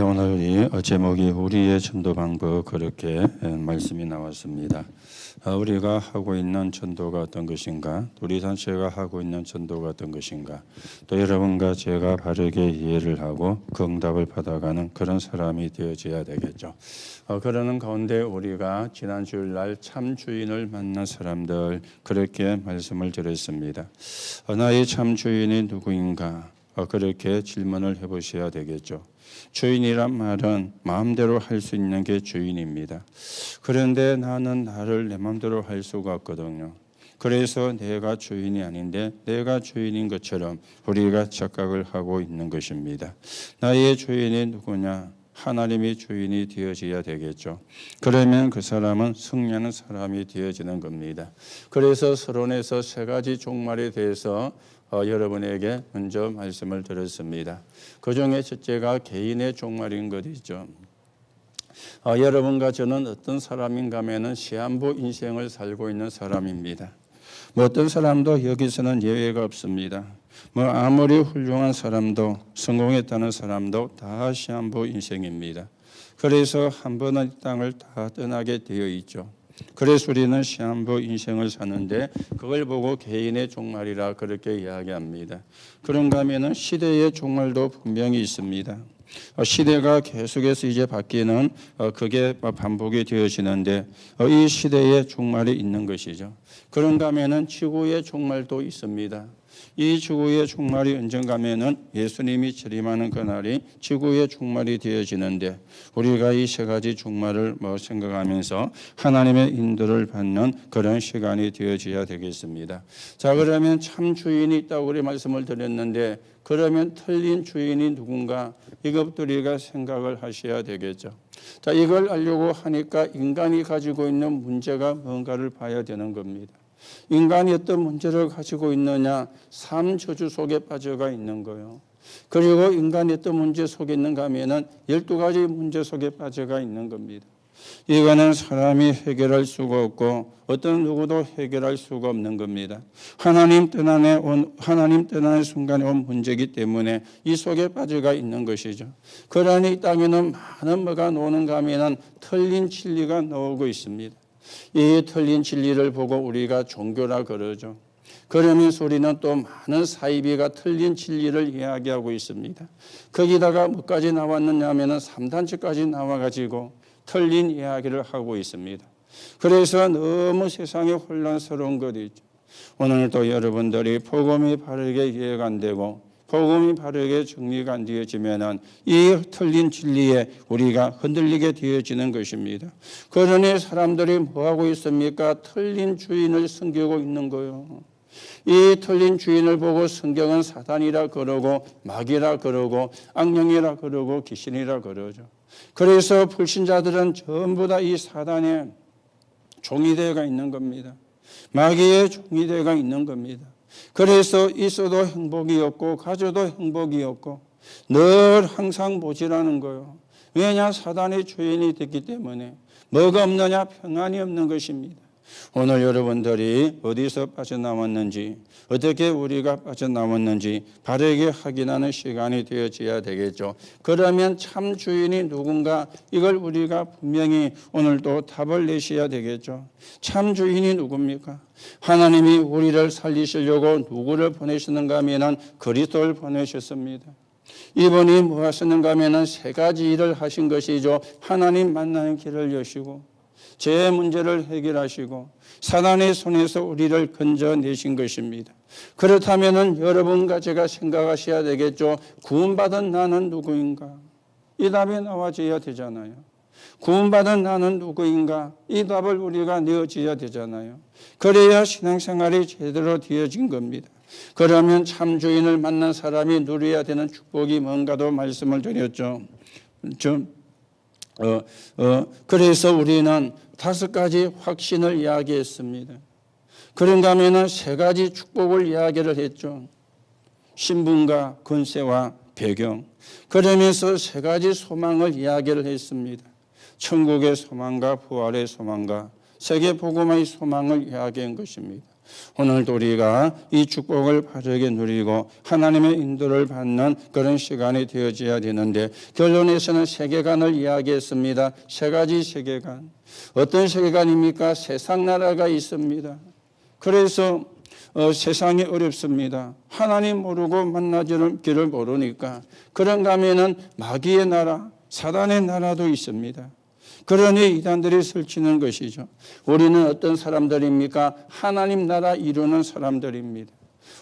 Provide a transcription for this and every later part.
오늘 이 제목이 우리의 전도 방법, 그렇게 말씀이 나왔습니다. 우리가 하고 있는 전도가 어떤 것인가, 우리 단체가 하고 있는 전도가 어떤 것인가, 또 여러분과 제가 바르게 이해를 하고 그 응답을 받아가는 그런 사람이 되어져야 되겠죠. 그러는 가운데 우리가 지난 주일날 참 주인을 만난 사람들, 그렇게 말씀을 드렸습니다. 나의 참 주인이 누구인가, 그렇게 질문을 해보셔야 되겠죠. 주인이란 말은 마음대로 할 수 있는 게 주인입니다. 그런데 나는 나를 내 마음대로 할 수가 없거든요. 그래서 내가 주인이 아닌데 내가 주인인 것처럼 우리가 착각을 하고 있는 것입니다. 나의 주인이 누구냐? 하나님이 주인이 되어져야 되겠죠. 그러면 그 사람은 승리하는 사람이 되어지는 겁니다. 그래서 서론에서 세 가지 종말에 대해서 여러분에게 먼저 말씀을 드렸습니다. 그 중에 첫째가 개인의 종말인 것이죠. 여러분과 저는 어떤 사람인가 하면은 시한부 인생을 살고 있는 사람입니다. 어떤 사람도 여기서는 예외가 없습니다. 아무리 훌륭한 사람도, 성공했다는 사람도 다 시한부 인생입니다. 그래서 한 번은 이 땅을 다 떠나게 되어 있죠. 그래서 우리는 시한부 인생을 사는데 그걸 보고 개인의 종말이라 그렇게 이야기합니다. 그런가 하면은 시대의 종말도 분명히 있습니다. 시대가 계속해서 이제 바뀌는 그게 반복이 되어지는데 이 시대의 종말이 있는 것이죠. 그런가 하면은 지구의 종말도 있습니다. 이 지구의 종말이 언젠가 하면은 예수님이 재림하는 그날이 지구의 종말이 되어지는데 우리가 이 세 가지 종말을 생각하면서 하나님의 인도를 받는 그런 시간이 되어져야 되겠습니다. 자, 그러면 참 주인이 있다고 우리 말씀을 드렸는데 그러면 틀린 주인이 누군가, 이것도 우리가 생각을 하셔야 되겠죠. 자, 이걸 알려고 하니까 인간이 가지고 있는 문제가 뭔가를 봐야 되는 겁니다. 인간이 어떤 문제를 가지고 있느냐, 삶 저주 속에 빠져가 있는 거예요. 그리고 인간이 어떤 문제 속에 있는가 하면은 12가지 문제 속에 빠져가 있는 겁니다. 이거는 사람이 해결할 수가 없고 어떤 누구도 해결할 수가 없는 겁니다. 하나님 떠나는 순간에 온 문제이기 때문에 이 속에 빠져가 있는 것이죠. 그러니 이 땅에는 많은 뭐가 나오는가 하면은 틀린 진리가 나오고 있습니다. 이 틀린 진리를 보고 우리가 종교라 그러죠. 그러면서 우리는 또 많은 사이비가 틀린 진리를 이야기하고 있습니다. 거기다가 뭐까지 나왔느냐 하면은 3단체까지 나와가지고 틀린 이야기를 하고 있습니다. 그래서 너무 세상이 혼란스러운 것이죠. 오늘도 여러분들이 복음이 바르게 이해가 안 되고 복음이 바르게 정리가 안 되어지면은 이 틀린 진리에 우리가 흔들리게 되어지는 것입니다. 그러니 사람들이 뭐하고 있습니까? 틀린 주인을 섬기고 있는 거예요. 이 틀린 주인을 보고 성경은 사단이라 그러고 마귀라 그러고 악령이라 그러고 귀신이라 그러죠. 그래서 불신자들은 전부 다 이 사단의 종이되어가 있는 겁니다. 마귀의 종이되어가 있는 겁니다. 그래서 있어도 행복이 없고 가져도 행복이 없고 늘 항상 모질하는 거예요. 왜냐? 사단의 주인이 됐기 때문에. 뭐가 없느냐? 평안이 없는 것입니다. 오늘 여러분들이 어디서 빠져나왔는지, 어떻게 우리가 빠져나왔는지 바르게 확인하는 시간이 되어져야 되겠죠. 그러면 참 주인이 누군가, 이걸 우리가 분명히 오늘도 답을 내셔야 되겠죠. 참 주인이 누굽니까? 하나님이 우리를 살리시려고 누구를 보내시는가 하면 그리스도를 보내셨습니다. 이분이 뭐 하시는가 하면 세 가지 일을 하신 것이죠. 하나님 만나는 길을 여시고 제 문제를 해결하시고 사단의 손에서 우리를 건져내신 것입니다. 그렇다면 여러분과 제가 생각하셔야 되겠죠. 구원받은 나는 누구인가? 이 답이 나와줘야 되잖아요. 구원받은 나는 누구인가? 이 답을 우리가 내어줘야 되잖아요. 그래야 신앙생활이 제대로 되어진 겁니다. 그러면 참 주인을 만난 사람이 누려야 되는 축복이 뭔가도 말씀을 드렸죠. 그래서 우리는 5가지 확신을 이야기했습니다. 그런가 하면 3가지 축복을 이야기를 했죠. 신분과 권세와 배경. 그러면서 3가지 소망을 이야기를 했습니다. 천국의 소망과 부활의 소망과 세계 복음의 소망을 이야기한 것입니다. 오늘도 우리가 이 축복을 바르게 누리고 하나님의 인도를 받는 그런 시간이 되어져야 되는데, 결론에서는 세계관을 이야기했습니다. 세 가지 세계관. 어떤 세계관입니까? 세상 나라가 있습니다. 그래서 세상이 어렵습니다. 하나님 모르고 만나지를 길을 모르니까. 그런가 하면은 마귀의 나라, 사단의 나라도 있습니다. 그러니 이단들이 설치는 것이죠. 우리는 어떤 사람들입니까? 하나님 나라 이루는 사람들입니다.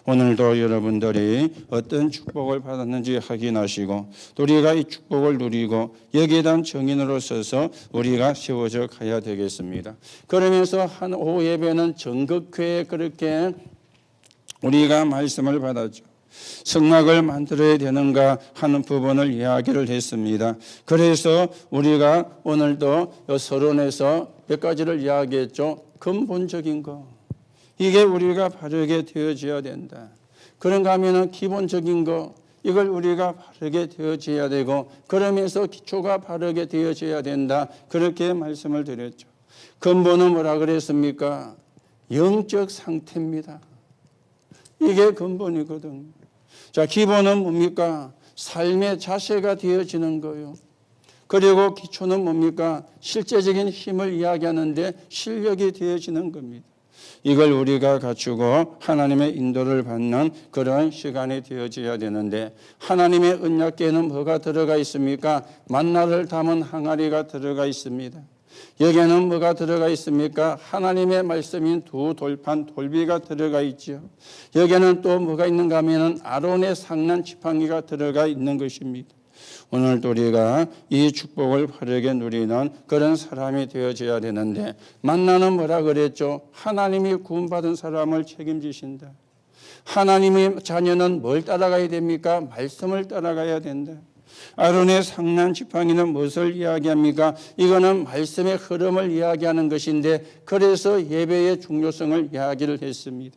오늘도 여러분들이 어떤 축복을 받았는지 확인하시고, 우리가 이 축복을 누리고 여기에 대한 정인으로 서서 우리가 세워져 가야 되겠습니다. 그러면서 한 오후 예배는 전극회에 그렇게 우리가 말씀을 받았죠. 성막을 만들어야 되는가 하는 부분을 이야기를 했습니다. 그래서 우리가 오늘도 서론에서 몇 가지를 이야기했죠. 근본적인 거. 이게 우리가 바르게 되어져야 된다. 그런가 하면은 기본적인 거, 이걸 우리가 바르게 되어져야 되고, 그러면서 기초가 바르게 되어져야 된다. 그렇게 말씀을 드렸죠. 근본은 뭐라 그랬습니까? 영적 상태입니다. 이게 근본이거든요. 자, 기본은 뭡니까? 삶의 자세가 되어지는 거예요. 그리고 기초는 뭡니까? 실제적인 힘을 이야기하는데 실력이 되어지는 겁니다. 이걸 우리가 갖추고 하나님의 인도를 받는 그런 시간이 되어져야 되는데, 하나님의 언약궤에는 뭐가 들어가 있습니까? 만나를 담은 항아리가 들어가 있습니다. 여기에는 뭐가 들어가 있습니까? 하나님의 말씀인 두 돌판 돌비가 들어가 있죠. 여기에는 또 뭐가 있는가 하면 아론의 상난 지팡이가 들어가 있는 것입니다. 오늘도 우리가 이 축복을 바르게 누리는 그런 사람이 되어져야 되는데, 만나는 뭐라 그랬죠? 하나님이 구원받은 사람을 책임지신다. 하나님의 자녀는 뭘 따라가야 됩니까? 말씀을 따라가야 된다. 아론의 상난 지팡이는 무엇을 이야기합니까? 이거는 말씀의 흐름을 이야기하는 것인데, 그래서 예배의 중요성을 이야기를 했습니다.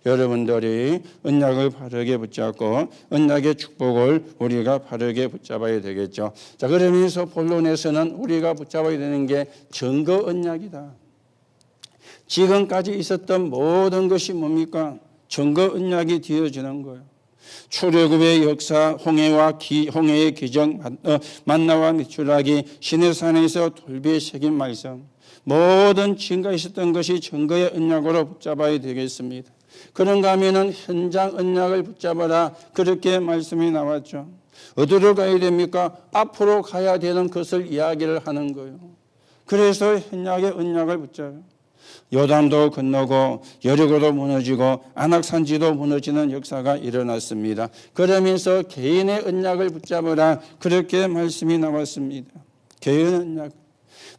여러분들이 언약을 바르게 붙잡고 언약의 축복을 우리가 바르게 붙잡아야 되겠죠. 자, 그러면서 본론에서는 우리가 붙잡아야 되는 게 증거 언약이다. 지금까지 있었던 모든 것이 뭡니까? 증거 언약이 되어지는 거예요. 출애굽의 역사, 홍해의 기적, 만나와 미추라기, 시내산에서 돌비의 새긴 말씀, 모든 증거가 있었던 것이 증거의 언약으로 붙잡아야 되겠습니다. 그런가 하면은 현장 언약을 붙잡아라, 그렇게 말씀이 나왔죠. 어디로 가야 됩니까? 앞으로 가야 되는 것을 이야기를 하는 거예요. 그래서 현장의 언약을 붙잡아요. 요단도 건너고 여리고도 무너지고 안악산지도 무너지는 역사가 일어났습니다. 그러면서 개인의 언약을 붙잡으라, 그렇게 말씀이 나왔습니다. 개인 언약.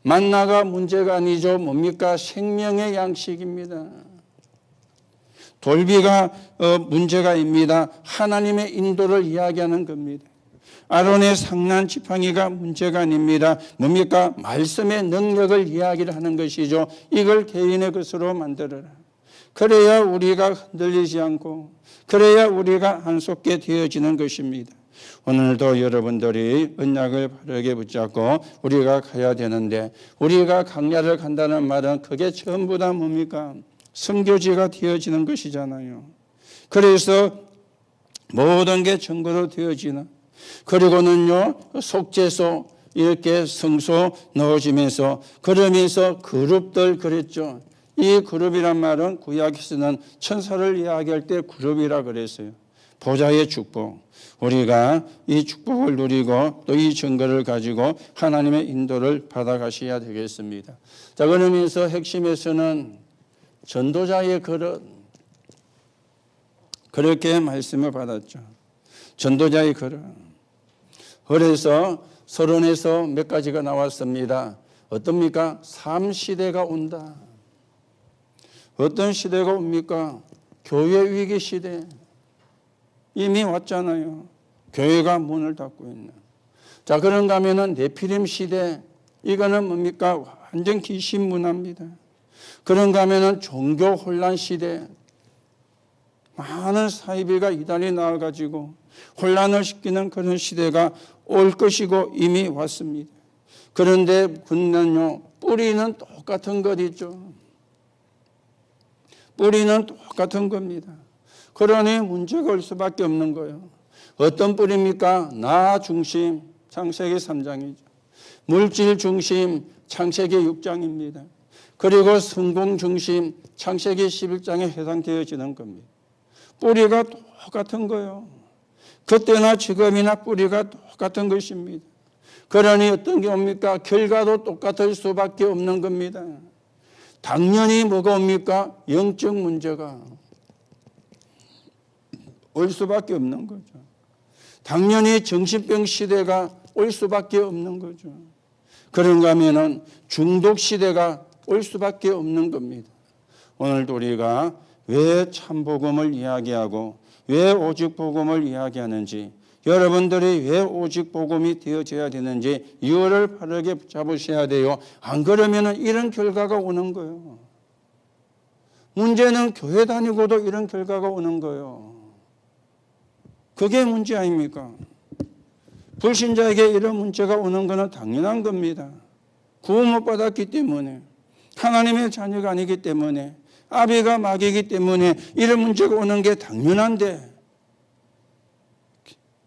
만나가 문제가 아니죠. 뭡니까? 생명의 양식입니다. 돌비가 문제가입니다. 하나님의 인도를 이야기하는 겁니다. 아론의 상난 지팡이가 문제가 아닙니다. 뭡니까? 말씀의 능력을 이야기를 하는 것이죠. 이걸 개인의 것으로 만들어라. 그래야 우리가 흔들리지 않고, 그래야 우리가 안속게 되어지는 것입니다. 오늘도 여러분들이 언약을 바르게 붙잡고 우리가 가야 되는데, 우리가 강야를 간다는 말은 그게 전부 다 뭡니까? 선교지가 되어지는 것이잖아요. 그래서 모든 게 증거로 되어지는, 그리고는요 속죄소, 이렇게 성소 넣어지면서, 그러면서 그룹들 그랬죠. 이 그룹이란 말은 구약에서는 천사를 이야기할 때 그룹이라 그랬어요. 보좌의 축복. 우리가 이 축복을 누리고 또 이 증거를 가지고 하나님의 인도를 받아가셔야 되겠습니다. 자, 그러면서 핵심에서는 전도자의 그릇, 그렇게 말씀을 받았죠. 전도자의 그릇. 그래서 서론에서 몇 가지가 나왔습니다. 어떻습니까? 3시대가 온다. 어떤 시대가 옵니까? 교회 위기 시대. 이미 왔잖아요. 교회가 문을 닫고 있는. 자, 그런가 하면은 네피림 시대. 이거는 뭡니까? 완전 귀신 문화입니다. 그런가 하면은 종교 혼란 시대. 많은 사이비가 이단이 나와가지고 혼란을 시키는 그런 시대가 올 것이고 이미 왔습니다. 그런데 군는요, 뿌리는 똑같은 것 있죠. 뿌리는 똑같은 겁니다. 그러니 문제가 올 수밖에 없는 거예요. 어떤 뿌리입니까? 나 중심, 창세기 3장이죠. 물질 중심, 창세기 6장입니다. 그리고 성공 중심, 창세기 11장에 해당되어지는 겁니다. 뿌리가 똑같은 거예요. 그때나 지금이나 뿌리가 똑같은 것입니다. 그러니 어떤 게 옵니까? 결과도 똑같을 수밖에 없는 겁니다. 당연히 뭐가 옵니까? 영적 문제가 올 수밖에 없는 거죠. 당연히 정신병 시대가 올 수밖에 없는 거죠. 그런가 하면은 중독 시대가 올 수밖에 없는 겁니다. 오늘도 우리가 왜 참복음을 이야기하고 왜 오직 복음을 이야기하는지, 여러분들이 왜 오직 복음이 되어져야 되는지 이유를 바르게 잡으셔야 돼요. 안 그러면 이런 결과가 오는 거예요. 문제는 교회 다니고도 이런 결과가 오는 거예요. 그게 문제 아닙니까? 불신자에게 이런 문제가 오는 것은 당연한 겁니다. 구원 못 받았기 때문에, 하나님의 자녀가 아니기 때문에, 아비가 마귀이기 때문에 이런 문제가 오는 게 당연한데,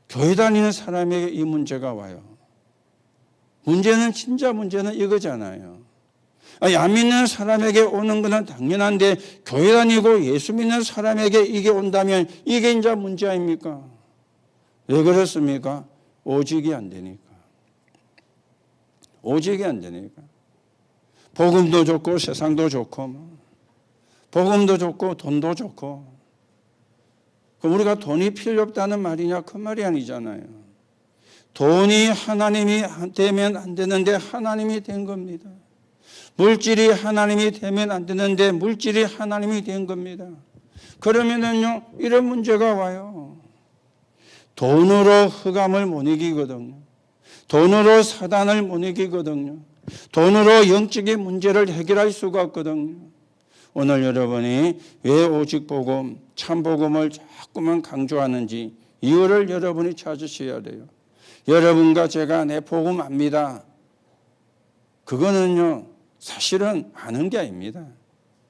교회 다니는 사람에게 이 문제가 와요. 문제는, 진짜 문제는 이거잖아요. 안 믿는 사람에게 오는 것은 당연한데 교회 다니고 예수 믿는 사람에게 이게 온다면 이게 이제 문제 아닙니까? 왜 그렇습니까? 오직이 안 되니까. 오직이 안 되니까. 복음도 좋고 세상도 좋고, 복음도 좋고 돈도 좋고. 그럼 우리가 돈이 필요 없다는 말이냐? 그 말이 아니잖아요. 돈이 하나님이 되면 안 되는데 하나님이 된 겁니다. 물질이 하나님이 되면 안 되는데 물질이 하나님이 된 겁니다. 그러면은요, 이런 문제가 와요. 돈으로 흑암을 못 이기거든요. 돈으로 사단을 못 이기거든요. 돈으로 영적인 문제를 해결할 수가 없거든요. 오늘 여러분이 왜 오직 복음, 참 복음을 자꾸만 강조하는지 이유를 여러분이 찾으셔야 돼요. 여러분과 제가 내 복음 압니다. 그거는요, 사실은 아는 게 아닙니다.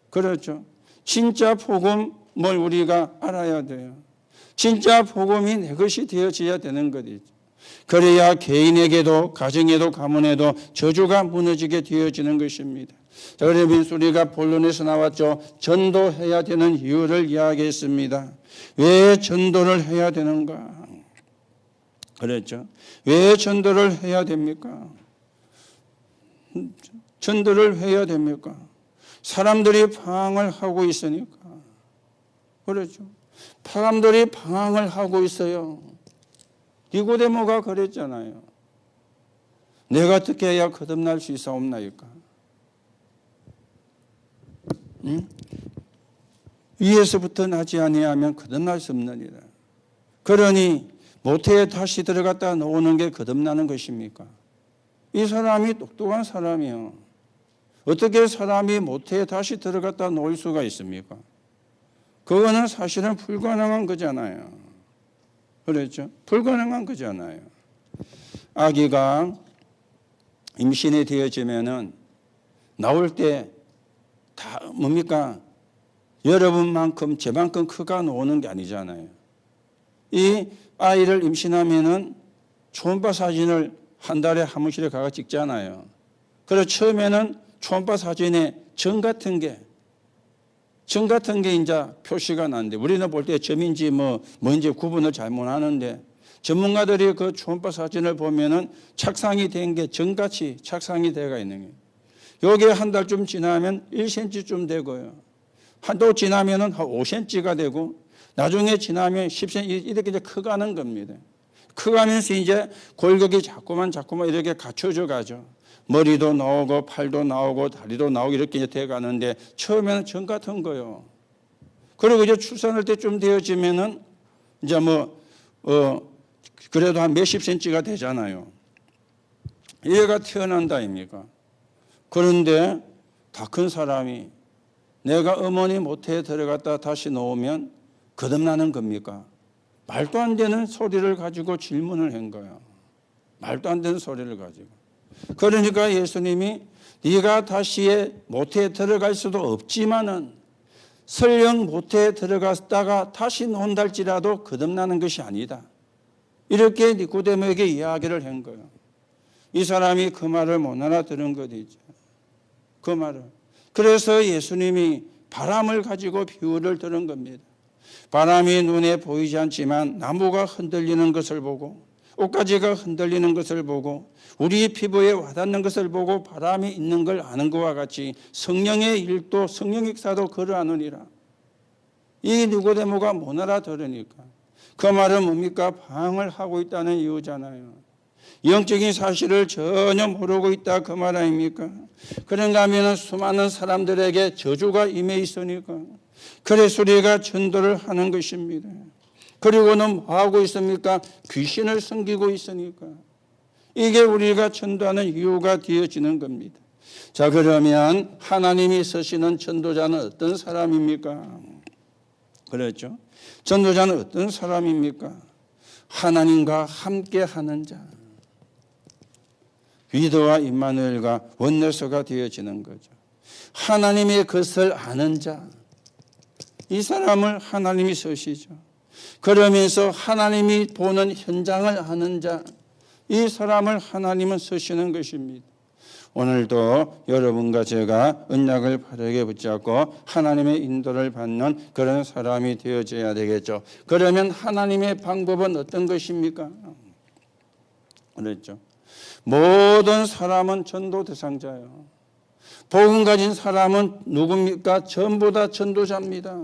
그렇죠? 진짜 복음을 우리가 알아야 돼요. 진짜 복음이 내 것이 되어져야 되는 것이죠. 그래야 개인에게도 가정에도 가문에도 저주가 무너지게 되어지는 것입니다. 자, 그러면 우리가 본론에서 나왔죠. 전도해야 되는 이유를 이야기했습니다. 왜 전도를 해야 되는가? 그랬죠. 왜 전도를 해야 됩니까? 전도를 해야 됩니까? 사람들이 방황을 하고 있으니까. 그렇죠. 사람들이 방황을 하고 있어요. 니고데모가 그랬잖아요. 내가 어떻게 해야 거듭날 수 있사옵나이까? 응? 위에서부터 나지 아니하면 거듭날 수 없느니라. 그러니 모태에 다시 들어갔다 나오는 게 거듭나는 것입니까? 이 사람이 똑똑한 사람이요. 어떻게 사람이 모태에 다시 들어갔다 놓을 수가 있습니까? 그거는 사실은 불가능한 거잖아요. 그렇죠? 불가능한 거잖아요. 아기가 임신이 되어지면은 나올 때 다 뭡니까? 여러분만큼 제만큼 크가 나오는 게 아니잖아요. 이 아이를 임신하면은 초음파 사진을 한 달에 한 번씩 가서 찍잖아요. 그래서 처음에는 초음파 사진에 점 같은 게 이제 표시가 나는데 우리는 볼 때 점인지 뭔지 구분을 잘 못하는데 전문가들이 그 초음파 사진을 보면은 착상이 된 게 점같이 착상이 되어 있는 거예요. 여기에 한 달쯤 지나면 1cm쯤 되고요. 한 달 지나면은 한 5cm가 되고 나중에 지나면 10cm 이렇게 이제 커가는 겁니다. 커가면서 이제 골격이 자꾸만 이렇게 갖춰져 가죠. 머리도 나오고 팔도 나오고 다리도 나오고 이렇게 이제 돼 가는데 처음에는 점 같은 거요. 그리고 이제 출산할 때쯤 되어지면은 이제 그래도 한 몇십 센치가 되잖아요. 얘가 태어난다 아닙니까? 그런데 다 큰 사람이 내가 어머니 모태에 들어갔다 다시 나오면 거듭나는 겁니까? 말도 안 되는 소리를 가지고 질문을 한 거야. 말도 안 되는 소리를 가지고. 그러니까 예수님이 네가 다시 모태에 들어갈 수도 없지만은 설령 모태에 들어갔다가 다시 나온달지라도 거듭나는 것이 아니다. 이렇게 니고데모에게 이야기를 한 거예요. 이 사람이 그 말을 못 알아들은 것이죠. 그 말을. 그래서 예수님이 바람을 가지고 비유를 들은 겁니다. 바람이 눈에 보이지 않지만 나무가 흔들리는 것을 보고 옷가지가 흔들리는 것을 보고 우리 피부에 와닿는 것을 보고 바람이 있는 걸 아는 것과 같이 성령의 일도 성령 역사도 그러하느니라. 이 니고데모가 못 알아들으니까 그 말은 뭡니까? 방을 하고 있다는 이유잖아요. 영적인 사실을 전혀 모르고 있다 그 말 아닙니까? 그런가 하면 수많은 사람들에게 저주가 임해 있으니까 그래서 우리가 전도를 하는 것입니다. 그리고는 뭐 하고 있습니까? 귀신을 섬기고 있으니까 이게 우리가 전도하는 이유가 되어지는 겁니다. 자, 그러면 하나님이 쓰시는 전도자는 어떤 사람입니까? 그렇죠. 전도자는 어떤 사람입니까? 하나님과 함께하는 자, 위도와 임마누엘과 원내서가 되어지는 거죠. 하나님의 것을 아는 자, 이 사람을 하나님이 쓰시죠. 그러면서 하나님이 보는 현장을 아는 자, 이 사람을 하나님은 쓰시는 것입니다. 오늘도 여러분과 제가 언약을 바르게 붙잡고 하나님의 인도를 받는 그런 사람이 되어져야 되겠죠. 그러면 하나님의 방법은 어떤 것입니까? 그랬죠. 모든 사람은 전도 대상자예요. 복음 가진 사람은 누굽니까? 전부 다 전도자입니다.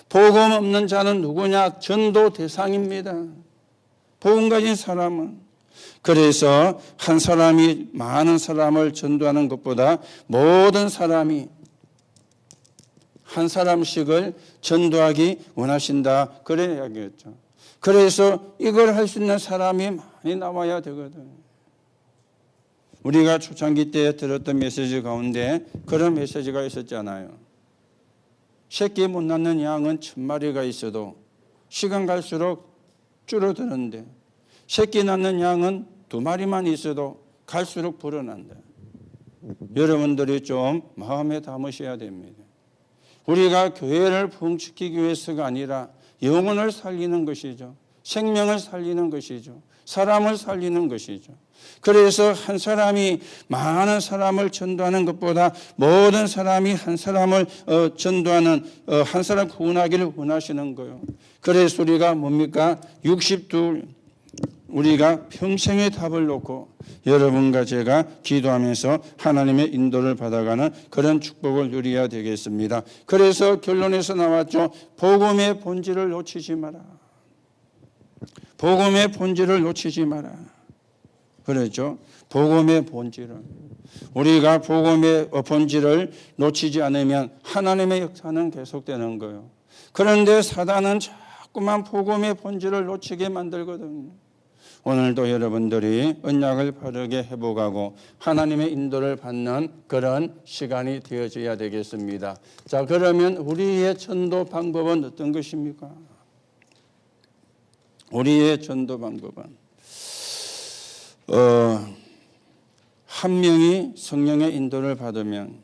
복음 없는 자는 누구냐? 전도 대상입니다. 복음 가진 사람은. 그래서 한 사람이 많은 사람을 전도하는 것보다 모든 사람이 한 사람씩을 전도하기 원하신다. 그런 이야기였죠. 그래서 이걸 할 수 있는 사람이 많이 나와야 되거든. 우리가 초창기 때 들었던 메시지 가운데 그런 메시지가 있었잖아요. 새끼 못 낳는 양은 1000마리가 있어도 시간 갈수록 줄어드는데 새끼 낳는 양은 2마리만 있어도 갈수록 불어난다. 여러분들이 좀 마음에 담으셔야 됩니다. 우리가 교회를 부흥시키기 위해서가 아니라 영혼을 살리는 것이죠. 생명을 살리는 것이죠. 사람을 살리는 것이죠. 그래서 한 사람이 많은 사람을 전도하는 것보다 모든 사람이 한 사람을 전도하는 한 사람 구원하기를 원하시는 거예요. 그래서 우리가 뭡니까? 62 우리가 평생의 답을 놓고 여러분과 제가 기도하면서 하나님의 인도를 받아가는 그런 축복을 누려야 되겠습니다. 그래서 결론에서 나왔죠. 복음의 본질을 놓치지 마라. 복음의 본질을 놓치지 마라. 그렇죠. 복음의 본질을. 우리가 복음의 본질을 놓치지 않으면 하나님의 역사는 계속되는 거예요. 그런데 사단은 자꾸만 복음의 본질을 놓치게 만들거든요. 오늘도 여러분들이 언약을 바르게 회복하고 하나님의 인도를 받는 그런 시간이 되어져야 되겠습니다. 자, 그러면 우리의 전도 방법은 어떤 것입니까? 우리의 전도 방법은 한 명이 성령의 인도를 받으면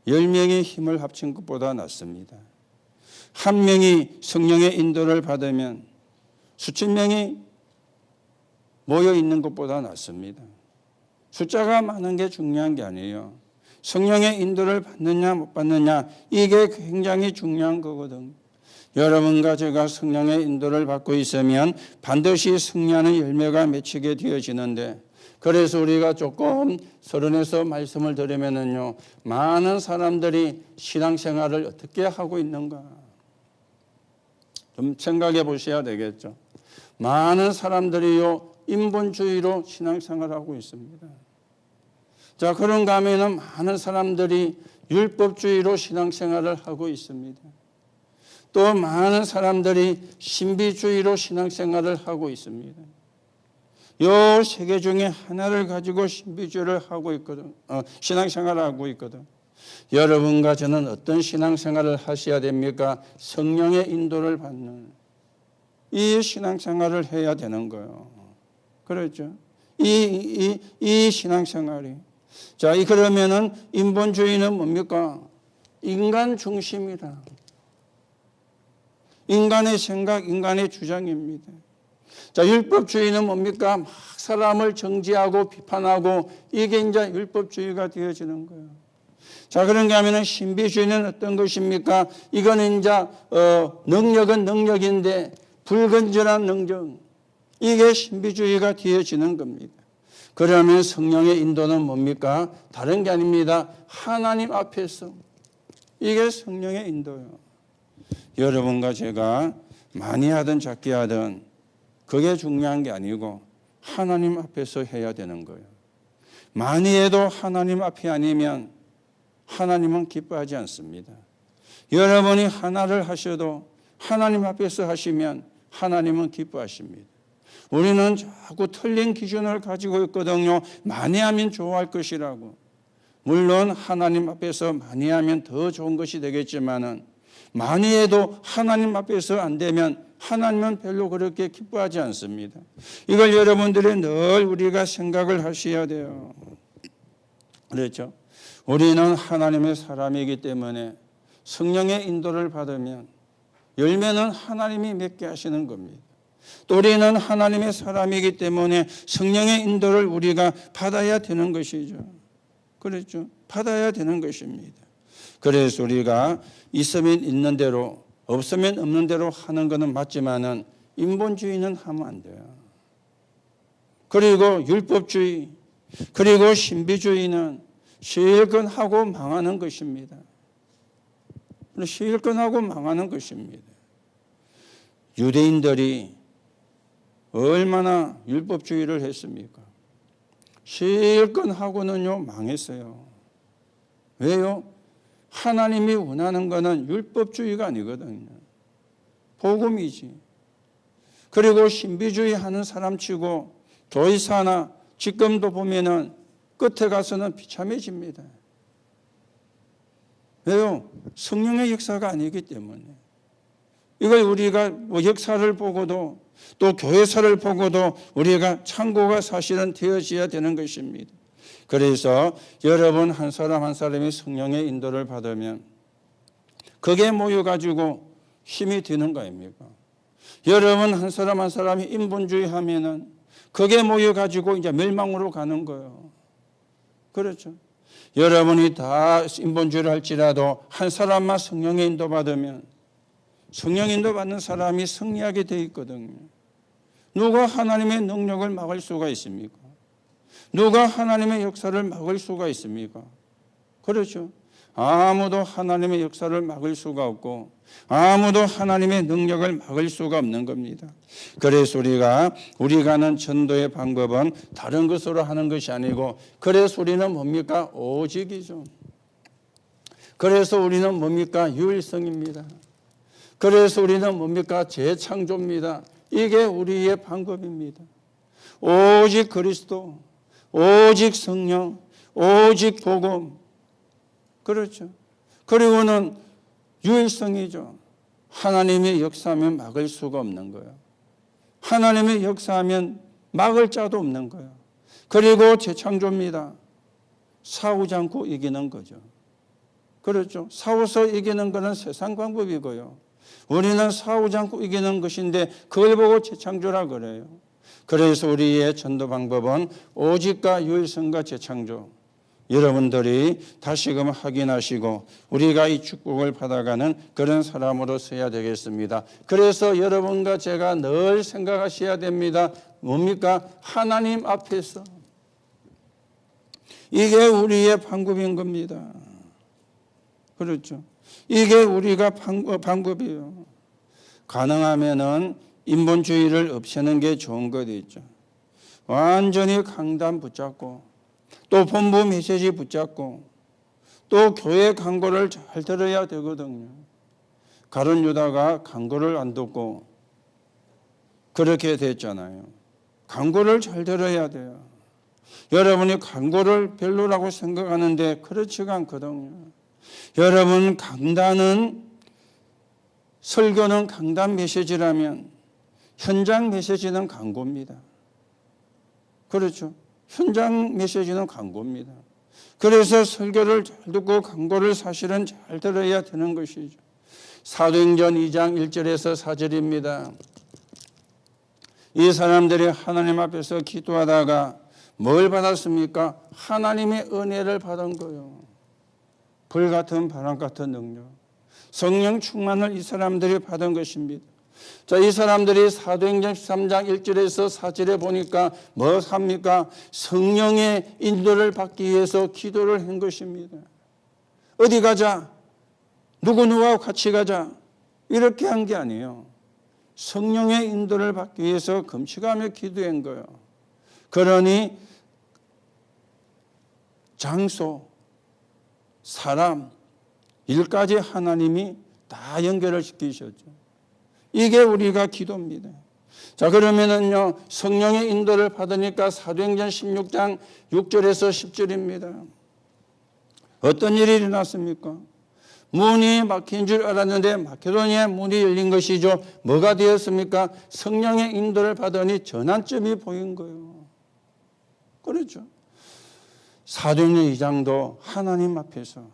10명이 힘을 합친 것보다 낫습니다. 한 명이 성령의 인도를 받으면 수천 명이 모여 있는 것보다 낫습니다. 숫자가 많은 게 중요한 게 아니에요. 성령의 인도를 받느냐 못 받느냐 이게 굉장히 중요한 거거든. 여러분과 제가 성령의 인도를 받고 있으면 반드시 승리하는 열매가 맺히게 되어지는데 그래서 우리가 조금 서론에서 말씀을 드리면은요 많은 사람들이 신앙생활을 어떻게 하고 있는가 좀 생각해 보셔야 되겠죠. 많은 사람들이요 인본주의로 신앙생활을 하고 있습니다. 자, 그런가 하면은 많은 사람들이 율법주의로 신앙생활을 하고 있습니다. 또 많은 사람들이 신비주의로 신앙생활을 하고 있습니다. 요 세 개 중에 하나를 가지고 신비주의를 하고 있거든. 신앙생활을 하고 있거든. 여러분과 저는 어떤 신앙생활을 하셔야 됩니까? 성령의 인도를 받는 이 신앙생활을 해야 되는 거예요. 그렇죠? 이 신앙생활이. 자, 그러면은 인본주의는 뭡니까? 인간 중심이라. 인간의 생각, 인간의 주장입니다. 자, 율법주의는 뭡니까? 막 사람을 정죄하고 비판하고 이게 이제 율법주의가 되어지는 거예요. 자, 그런가 하면은 신비주의는 어떤 것입니까? 이거는 이제 능력은 능력인데 불건전한 능력. 이게 신비주의가 되어지는 겁니다. 그러면 성령의 인도는 뭡니까? 다른 게 아닙니다. 하나님 앞에서. 이게 성령의 인도예요. 여러분과 제가 많이 하든 작게 하든 그게 중요한 게 아니고 하나님 앞에서 해야 되는 거예요. 많이 해도 하나님 앞이 아니면 하나님은 기뻐하지 않습니다. 여러분이 하나를 하셔도 하나님 앞에서 하시면 하나님은 기뻐하십니다. 우리는 자꾸 틀린 기준을 가지고 있거든요. 많이 하면 좋아할 것이라고. 물론 하나님 앞에서 많이 하면 더 좋은 것이 되겠지만은 많이 해도 하나님 앞에서 안 되면 하나님은 별로 그렇게 기뻐하지 않습니다. 이걸 여러분들이 늘 우리가 생각을 하셔야 돼요. 그렇죠? 우리는 하나님의 사람이기 때문에 성령의 인도를 받으면 열매는 하나님이 맺게 하시는 겁니다. 또 우리는 하나님의 사람이기 때문에 성령의 인도를 우리가 받아야 되는 것이죠. 그렇죠? 받아야 되는 것입니다. 그래서 우리가 있으면 있는 대로 없으면 없는 대로 하는 것은 맞지만은 인본주의는 하면 안 돼요. 그리고 율법주의 그리고 신비주의는 실컷 하고 망하는 것입니다. 실컷 하고 망하는 것입니다. 유대인들이 얼마나 율법주의를 했습니까? 실컷 하고는요 망했어요. 왜요? 하나님이 원하는 것은 율법주의가 아니거든요. 복음이지. 그리고 신비주의 하는 사람치고 교회사나 지금도 보면은 끝에 가서는 비참해집니다. 왜요? 성령의 역사가 아니기 때문에. 이걸 우리가 뭐 역사를 보고도 또 교회사를 보고도 우리가 참고가 사실은 되어져야 되는 것입니다. 그래서 여러분 한 사람 한 사람이 성령의 인도를 받으면 그게 모여가지고 힘이 되는 거 아닙니까? 여러분 한 사람 한 사람이 인본주의 하면은 그게 모여가지고 이제 멸망으로 가는 거예요. 그렇죠? 여러분이 다 인본주의를 할지라도 한 사람만 성령의 인도 받으면 성령 인도 받는 사람이 승리하게 되어 있거든요. 누가 하나님의 능력을 막을 수가 있습니까? 누가 하나님의 역사를 막을 수가 있습니까? 그렇죠. 아무도 하나님의 역사를 막을 수가 없고 아무도 하나님의 능력을 막을 수가 없는 겁니다. 그래서 우리가 하는 전도의 방법은 다른 것으로 하는 것이 아니고 그래서 우리는 뭡니까? 오직이죠. 그래서 우리는 뭡니까? 유일성입니다. 그래서 우리는 뭡니까? 재창조입니다. 이게 우리의 방법입니다. 오직 그리스도, 오직 성령, 오직 복음. 그렇죠. 그리고는 유일성이죠. 하나님의 역사하면 막을 수가 없는 거예요. 하나님의 역사하면 막을 자도 없는 거예요. 그리고 재창조입니다. 싸우지 않고 이기는 거죠. 그렇죠. 싸워서 이기는 것은 세상 방법이고요. 우리는 싸우지 않고 이기는 것인데 그걸 보고 재창조라 그래요. 그래서 우리의 전도 방법은 오직과 유일성과 재창조. 여러분들이 다시금 확인하시고 우리가 이 축복을 받아가는 그런 사람으로 서야 되겠습니다. 그래서 여러분과 제가 늘 생각하셔야 됩니다. 뭡니까? 하나님 앞에서. 이게 우리의 방법인 겁니다. 그렇죠. 이게 우리가 방법이에요. 가능하면은 인본주의를 없애는 게 좋은 것이 있죠. 완전히 강단 붙잡고 또 본부 메시지 붙잡고 또 교회 광고를 잘 들어야 되거든요. 가룟 유다가 광고를 안 듣고 그렇게 됐잖아요. 광고를 잘 들어야 돼요. 여러분이 광고를 별로라고 생각하는데 그렇지가 않거든요. 여러분 강단은 설교는 강단 메시지라면 현장 메시지는 광고입니다. 그렇죠. 현장 메시지는 광고입니다. 그래서 설교를 잘 듣고 강도를 사실은 잘 들어야 되는 것이죠. 사도행전 2장 1절에서 4절입니다. 이 사람들이 하나님 앞에서 기도하다가 뭘 받았습니까? 하나님의 은혜를 받은 거예요. 불같은 바람 같은 능력, 성령 충만을 이 사람들이 받은 것입니다. 자, 이 사람들이 사도행전 13장 1절에서 4절에 보니까 뭐 합니까? 성령의 인도를 받기 위해서 기도를 한 것입니다. 어디 가자, 누구와 같이 가자, 이렇게 한 게 아니에요. 성령의 인도를 받기 위해서 금식하며 기도한 거예요. 그러니 장소, 사람, 일까지 하나님이 다 연결을 시키셨죠. 이게 우리가 기도입니다. 자, 그러면은요, 성령의 인도를 받으니까 사도행전 16장 6절에서 10절입니다. 어떤 일이 일어났습니까? 문이 막힌 줄 알았는데 마케도니아 문이 열린 것이죠. 뭐가 되었습니까? 성령의 인도를 받으니 전환점이 보인 거예요. 그렇죠. 사도행전 2장도 하나님 앞에서,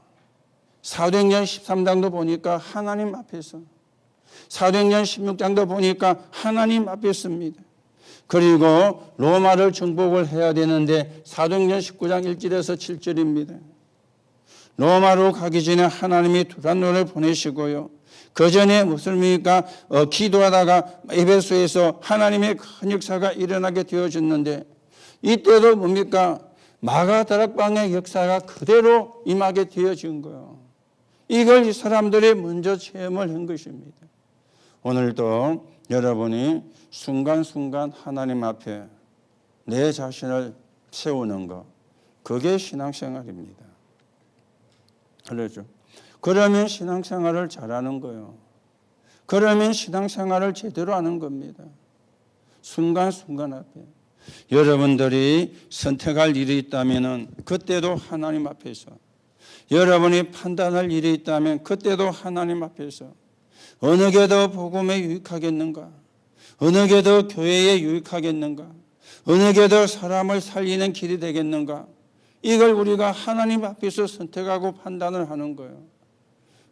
사도행전 13장도 보니까 하나님 앞에서, 사도행전 16장도 보니까 하나님 앞에 있습니다. 그리고 로마를 정복을 해야 되는데 사도행전 19장 1절에서 7절입니다. 로마로 가기 전에 하나님이 두란노를 보내시고요. 그 전에 무엇입니까? 기도하다가 에베소에서 하나님의 큰 역사가 일어나게 되어졌는데 이때도 뭡니까? 마가다락방의 역사가 그대로 임하게 되어진 거예요. 이걸 이 사람들이 먼저 체험을 한 것입니다. 오늘도 여러분이 순간순간 하나님 앞에 내 자신을 세우는 것, 그게 신앙생활입니다. 그렇죠. 그러면 신앙생활을 잘하는 거예요. 그러면 신앙생활을 제대로 하는 겁니다. 순간순간 앞에. 여러분들이 선택할 일이 있다면 그때도 하나님 앞에서, 여러분이 판단할 일이 있다면 그때도 하나님 앞에서, 어느 게 더 복음에 유익하겠는가? 어느 게 더 교회에 유익하겠는가? 어느 게 더 사람을 살리는 길이 되겠는가? 이걸 우리가 하나님 앞에서 선택하고 판단을 하는 거예요.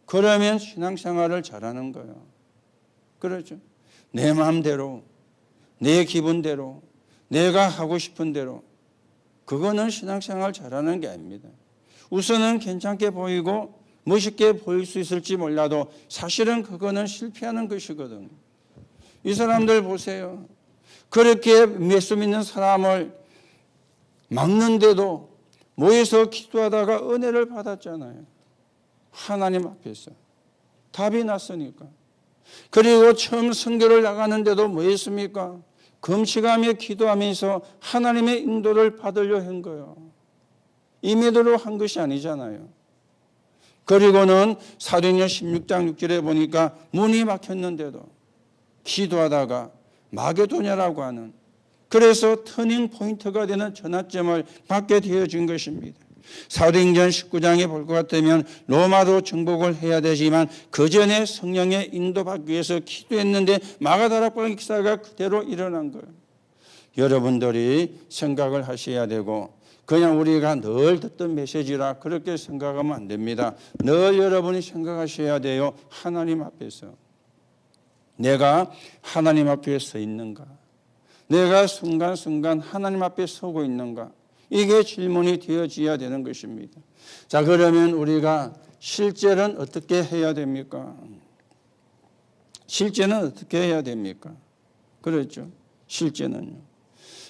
그러면 신앙생활을 잘하는 거예요. 그렇죠. 내 마음대로, 내 기분대로, 내가 하고 싶은 대로, 그거는 신앙생활 잘하는 게 아닙니다. 우선은 괜찮게 보이고 멋있게 보일 수 있을지 몰라도 사실은 그거는 실패하는 것이거든요. 이 사람들 보세요. 그렇게 예수 믿는 사람을 막는데도 모여서 기도하다가 은혜를 받았잖아요. 하나님 앞에서. 답이 났으니까. 그리고 처음 선교를 나가는데도 뭐 했습니까? 금식하며 기도하면서 하나님의 인도를 받으려 한 거예요. 임의대로 한 것이 아니잖아요. 그리고는 사도행전 16장 6절에 보니까 문이 막혔는데도 기도하다가 마게도냐라고 하는, 그래서 터닝 포인트가 되는 전환점을 받게 되어진 것입니다. 사도행전 19장에 볼 것 같으면 로마도 정복을 해야 되지만 그 전에 성령의 인도받기 위해서 기도했는데 마가다락방 역사가 그대로 일어난 거예요. 여러분들이 생각을 하셔야 되고, 그냥 우리가 늘 듣던 메시지라 그렇게 생각하면 안 됩니다. 늘 여러분이 생각하셔야 돼요. 하나님 앞에서 내가 하나님 앞에 서 있는가? 내가 순간순간 하나님 앞에 서고 있는가? 이게 질문이 되어져야 되는 것입니다. 자, 그러면 우리가 실제는 어떻게 해야 됩니까? 실제는 어떻게 해야 됩니까? 그렇죠. 실제는요.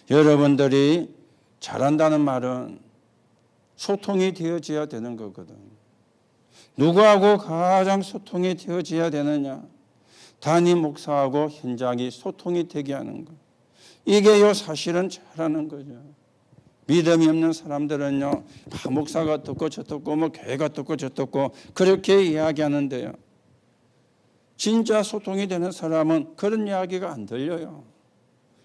여러분들이 잘한다는 말은 소통이 되어져야 되는 거거든. 누구하고 가장 소통이 되어져야 되느냐? 담임 목사하고 현장이 소통이 되게 하는 것. 이게요 사실은 잘하는 거죠. 믿음이 없는 사람들은요 목사가 듣고 저 듣고 뭐 교회가 듣고 저 듣고 그렇게 이야기하는데요. 진짜 소통이 되는 사람은 그런 이야기가 안 들려요.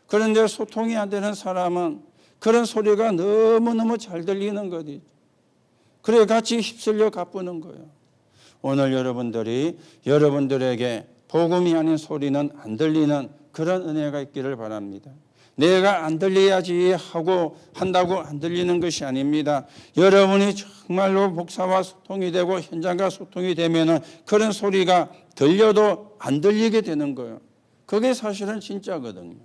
그런데 소통이 안 되는 사람은 그런 소리가 너무너무 잘 들리는 거지. 그래 같이 휩쓸려 가쁘는 거예요. 오늘 여러분들에게 복음이 아닌 소리는 안 들리는 그런 은혜가 있기를 바랍니다. 내가 안 들려야지 하고 한다고 안 들리는 것이 아닙니다. 여러분이 정말로 목사와 소통이 되고 현장과 소통이 되면은 그런 소리가 들려도 안 들리게 되는 거예요. 그게 사실은 진짜거든요.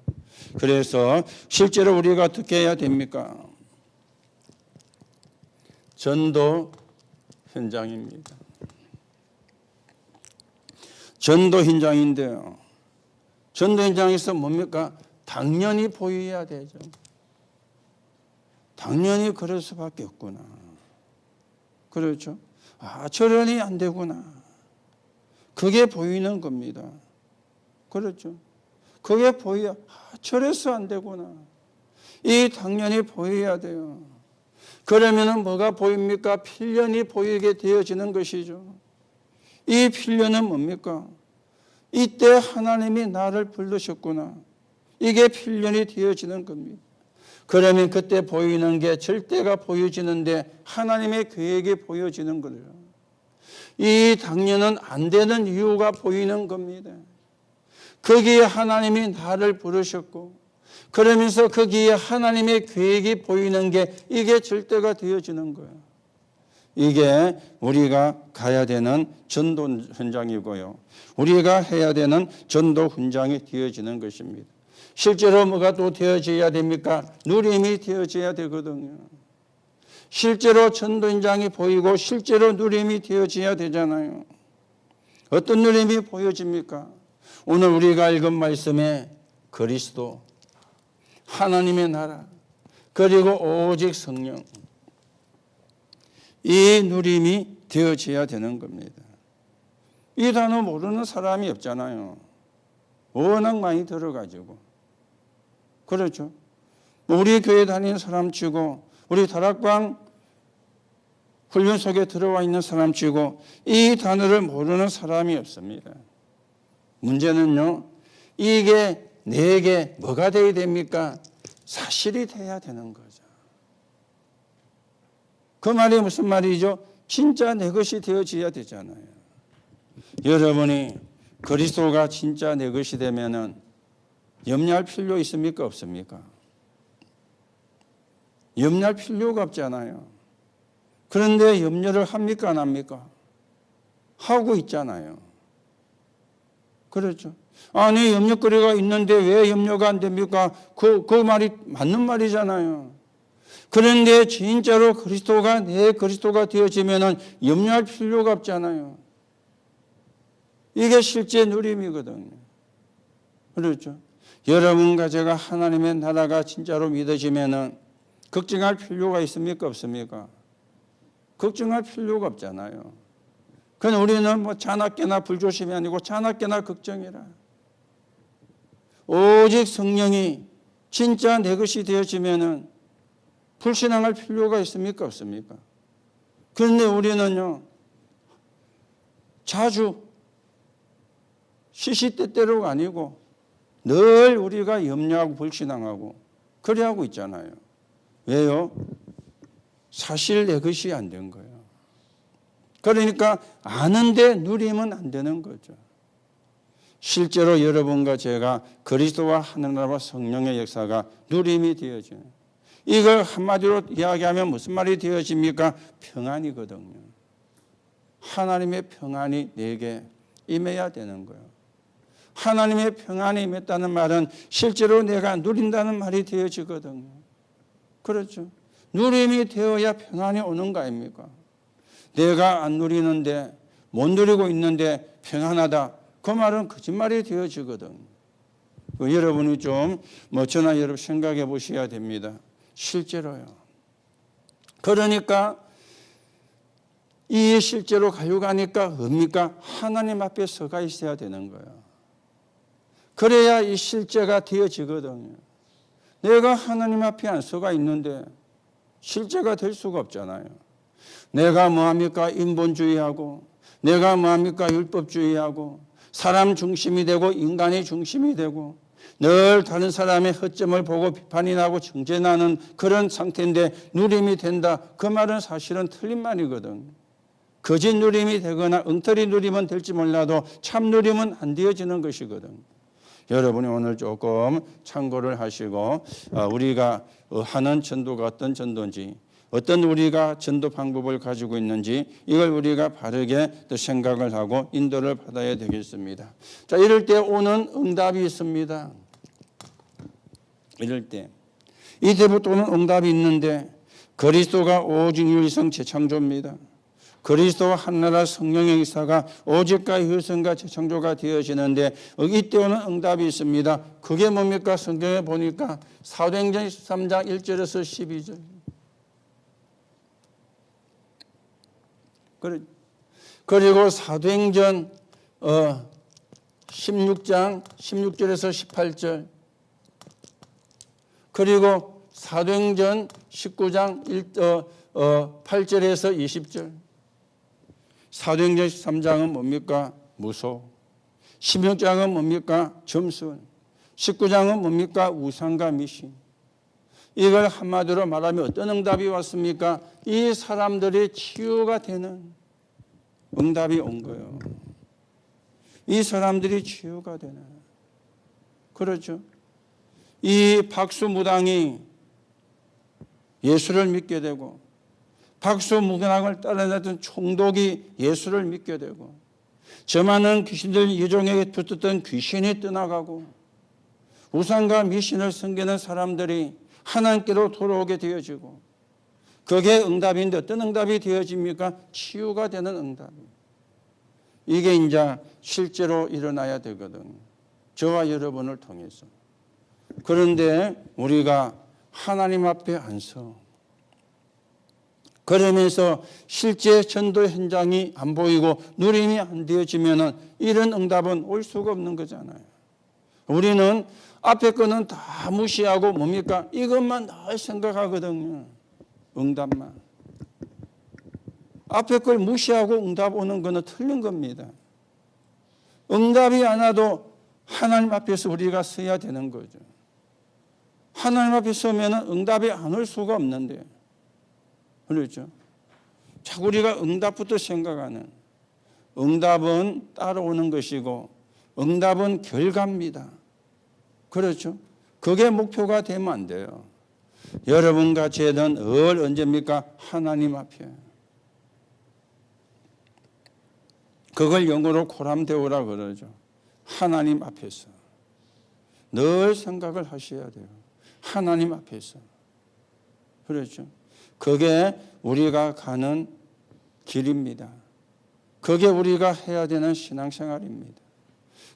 그래서 실제로 우리가 어떻게 해야 됩니까? 전도 현장입니다. 전도 현장인데요. 전도 현장에서 뭡니까? 당연히 보여야 되죠. 당연히 그럴 수밖에 없구나. 그렇죠? 저러니 안 되구나. 그게 보이는 겁니다. 그렇죠? 그게 보여. 저래서 안 되구나. 이 당연히 보여야 돼요. 그러면은 뭐가 보입니까? 필연이 보이게 되어지는 것이죠. 이 필연은 뭡니까? 이때 하나님이 나를 부르셨구나. 이게 필연이 되어지는 겁니다. 그러면 그때 보이는 게 절대가 보여지는데 하나님의 계획이 보여지는 거예요. 이 당연은 안 되는 이유가 보이는 겁니다. 거기에 하나님이 나를 부르셨고 그러면서 거기에 하나님의 계획이 보이는 게 이게 절대가 되어지는 거예요. 이게 우리가 가야 되는 전도 현장이고요. 우리가 해야 되는 전도 현장이 되어지는 것입니다. 실제로 뭐가 또 되어져야 됩니까? 누림이 되어져야 되거든요. 실제로 전도 현장이 보이고 실제로 누림이 되어져야 되잖아요. 어떤 누림이 보여집니까? 오늘 우리가 읽은 말씀에 그리스도, 하나님의 나라, 그리고 오직 성령, 이 누림이 되어져야 되는 겁니다. 이 단어 모르는 사람이 없잖아요. 워낙 많이 들어가지고. 그렇죠? 우리 교회 다니는 사람 치고 우리 다락방 훈련 속에 들어와 있는 사람 치고 이 단어를 모르는 사람이 없습니다. 문제는요, 이게 내게 뭐가 되어야 됩니까? 사실이 돼야 되는 거죠. 그 말이 무슨 말이죠? 진짜 내 것이 되어져야 되잖아요. 여러분이 그리스도가 진짜 내 것이 되면은 염려할 필요 있습니까? 없습니까? 염려할 필요가 없잖아요. 그런데 염려를 합니까? 안 합니까? 하고 있잖아요. 그렇죠. 아니, 염려거리가 있는데 왜 염려가 안 됩니까? 그 말이 맞는 말이잖아요. 그런데 진짜로 그리스도가 내 그리스도가 되어지면은 염려할 필요가 없잖아요. 이게 실제 누림이거든요. 그렇죠. 여러분과 제가 하나님의 나라가 진짜로 믿어지면은 걱정할 필요가 있습니까? 없습니까? 걱정할 필요가 없잖아요. 그건 우리는 뭐 자나깨나 불조심이 아니고 자나깨나 걱정이라. 오직 성령이 진짜 내 것이 되어지면은 불신앙할 필요가 있습니까? 없습니까? 그런데 우리는요, 자주 시시때때로가 아니고 늘 우리가 염려하고 불신앙하고 그래 하고 있잖아요. 왜요? 사실 내 것이 안 된 거예요. 그러니까 아는데 누리면 안 되는 거죠. 실제로 여러분과 제가 그리스도와 하늘나라와 성령의 역사가 누림이 되어지는, 이걸 한마디로 이야기하면 무슨 말이 되어집니까? 평안이거든요. 하나님의 평안이 내게 임해야 되는 거예요. 하나님의 평안이 임했다는 말은 실제로 내가 누린다는 말이 되어지거든요. 그렇죠. 누림이 되어야 평안이 오는 거 아닙니까? 내가 안 누리는데, 못 누리고 있는데 평안하다. 그 말은 거짓말이 되어지거든. 여러분이 좀 저나 여러분 생각해 보셔야 됩니다. 실제로요. 그러니까 이 실제로 가려가니까 뭡니까? 하나님 앞에 서가 있어야 되는 거예요. 그래야 이 실제가 되어지거든요. 내가 하나님 앞에 안 서가 있는데 실제가 될 수가 없잖아요. 내가 뭐합니까? 인본주의하고, 내가 뭐합니까? 율법주의하고, 사람 중심이 되고 인간이 중심이 되고 늘 다른 사람의 허점을 보고 비판이 나고 정죄나는 그런 상태인데 누림이 된다. 그 말은 사실은 틀린 말이거든. 거짓 누림이 되거나 엉터리 누림은 될지 몰라도 참 누림은 안 되어지는 것이거든. 여러분이 오늘 조금 참고를 하시고 우리가 하는 전도가 어떤 전도인지, 어떤 우리가 전도 방법을 가지고 있는지 이걸 우리가 바르게 또 생각을 하고 인도를 받아야 되겠습니다. 자, 이럴 때 오는 응답이 있습니다. 이럴 때 이때부터 오는 응답이 있는데, 그리스도가 오직 유일성 재창조입니다. 그리스도와 한나라 성령의 역사가 오직과 유일성과 재창조가 되어지는데 이때 오는 응답이 있습니다. 그게 뭡니까? 성경에 보니까 사도행전 13장 1절에서 12절. 그리고 사도행전 16장 16절에서 18절. 그리고 사도행전 19장 8절에서 20절. 사도행전 13장은 뭡니까? 무소. 16장은 뭡니까? 점순. 19장은 뭡니까? 우상과 미신. 이걸 한마디로 말하면 어떤 응답이 왔습니까? 이 사람들이 치유가 되는 응답이 온 거예요. 이 사람들이 치유가 되는. 그렇죠. 이 박수무당이 예수를 믿게 되고, 박수무당을 따라다녔던 총독이 예수를 믿게 되고, 저 많은 귀신들 유종에게 붙었던 귀신이 떠나가고, 우상과 미신을 섬기는 사람들이 하나님께로 돌아오게 되어지고, 그게 응답인데 어떤 응답이 되어집니까? 치유가 되는 응답. 이게 이제 실제로 일어나야 되거든요. 저와 여러분을 통해서. 그런데 우리가 하나님 앞에 안 서. 그러면서 실제 전도 현장이 안 보이고 누림이 안 되어지면은 이런 응답은 올 수가 없는 거잖아요. 우리는 앞에 거는 다 무시하고 뭡니까? 이것만 늘 생각하거든요. 응답만. 앞에 걸 무시하고 응답 오는 거는 틀린 겁니다. 응답이 안 와도 하나님 앞에서 우리가 서야 되는 거죠. 하나님 앞에 서면 응답이 안 올 수가 없는데. 그렇죠? 자꾸 우리가 응답부터 생각하는. 응답은 따라오는 것이고 응답은 결과입니다. 그렇죠? 그게 목표가 되면 안 돼요. 여러분과 저는 늘 언제입니까? 하나님 앞에. 그걸 영어로 코람데오라 그러죠. 하나님 앞에서. 늘 생각을 하셔야 돼요. 하나님 앞에서. 그렇죠? 그게 우리가 가는 길입니다. 그게 우리가 해야 되는 신앙생활입니다.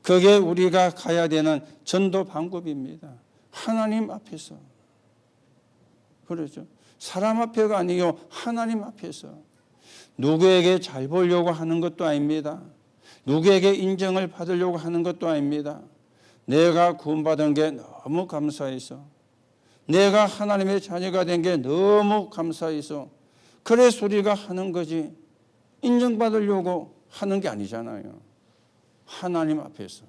그게 우리가 가야 되는 전도 방법입니다. 하나님 앞에서. 그렇죠? 사람 앞에가 아니요 하나님 앞에서. 누구에게 잘 보려고 하는 것도 아닙니다. 누구에게 인정을 받으려고 하는 것도 아닙니다. 내가 구원받은 게 너무 감사해서, 내가 하나님의 자녀가 된 게 너무 감사해서 그래서 우리가 하는 거지, 인정받으려고 하는 게 아니잖아요. 하나님 앞에서